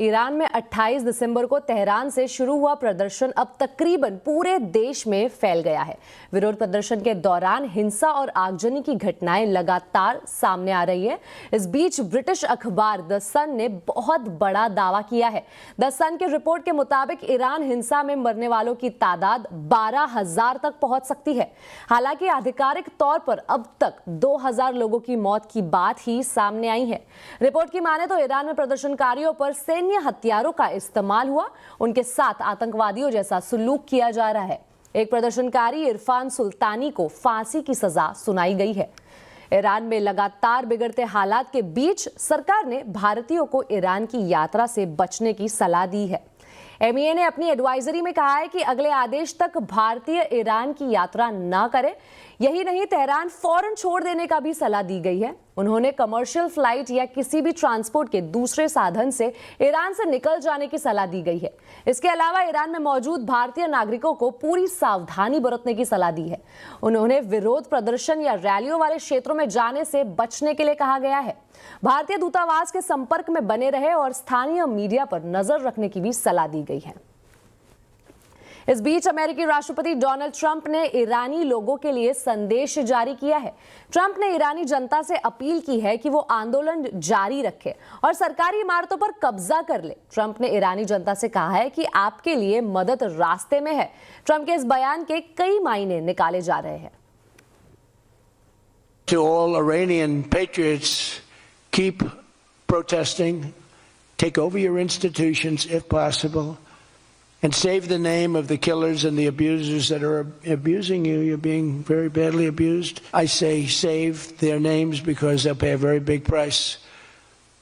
Iran में 28 दिसंबर को Tehran से शुरू हुआ प्रदर्शन अब तकरीबन पूरे देश में फैल गया है। विरोध प्रदर्शन के दौरान हिंसा और आगजनी की घटनाएं लगातार सामने आ रही है। इस बीच ब्रिटिश अखबार द सन ने बहुत बड़ा दावा किया है। द सन की रिपोर्ट के मुताबिक ईरान हिंसा में मरने वालों की तादाद 12,000 तक पहुंच सकती है। हालांकि आधिकारिक तौर पर अब तक 2,000 लोगों की मौत की बात ही सामने आई है। रिपोर्ट की माने तो ईरान में प्रदर्शनकारियों पर सैन्य हथियारों का इस्तेमाल हुआ, उनके साथ आतंकवादियों जैसा सुलूक किया जा रहा है। एक प्रदर्शनकारी इरफान सुल्तानी को फांसी की सजा सुनाई गई है। ईरान में लगातार बिगड़ते हालात के बीच सरकार ने भारतीयों को ईरान की यात्रा से बचने की सलाह दी है। एमईए ने अपनी एडवाइजरी में कहा है कि अगले आदेश तक भारतीय ईरान की यात्रा न करें। यही नहीं, तेहरान फौरन छोड़ देने का भी सलाह दी गई है। उन्होंने कमर्शियल फ्लाइट या किसी भी ट्रांसपोर्ट के दूसरे साधन से ईरान से निकल जाने की सलाह दी गई है। इसके अलावा ईरान में मौजूद भारतीय नागरिकों को पूरी सावधानी बरतने की सलाह दी है। उन्होंने विरोध प्रदर्शन या रैलियों वाले क्षेत्रों में जाने से बचने के लिए कहा गया है। भारतीय दूतावास के संपर्क में बने रहे और स्थानीय मीडिया पर नजर रखने की भी सलाह दी गई है। इस बीच अमेरिकी राष्ट्रपति डोनाल्ड ट्रंप ने ईरानी लोगों के लिए संदेश जारी किया है। ट्रंप ने ईरानी जनता से अपील की है कि वो आंदोलन जारी रखे और सरकारी इमारतों पर कब्जा कर ले। ट्रंप ने ईरानी जनता से कहा है कि आपके लिए मदद रास्ते में है। ट्रंप के इस बयान के कई मायने निकाले जा रहे हैं। To all Iranian patriots, keep protesting, take over your institutions if possible, and save the name of the killers and the abusers that are abusing you. You're being very badly abused. I say save their names because they'll pay a very big price.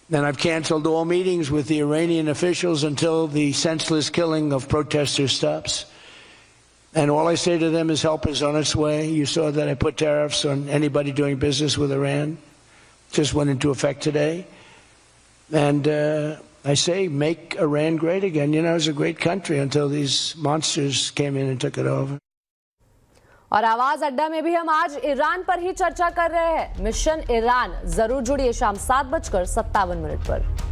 And I've canceled all meetings with the Iranian officials until the senseless killing of protesters stops. And all I say to them is help is on its way. You saw that I put tariffs on anybody doing business with Iran. Just went into effect today. And I say make Iran great again. You know, it was a great country until these monsters came in and took it over. और आवाज अड्डा में भी हम आज Iran पर ही चर्चा कर रहे हैं। मिशन ईरान जरूर जुड़िए शाम 7:57 पर।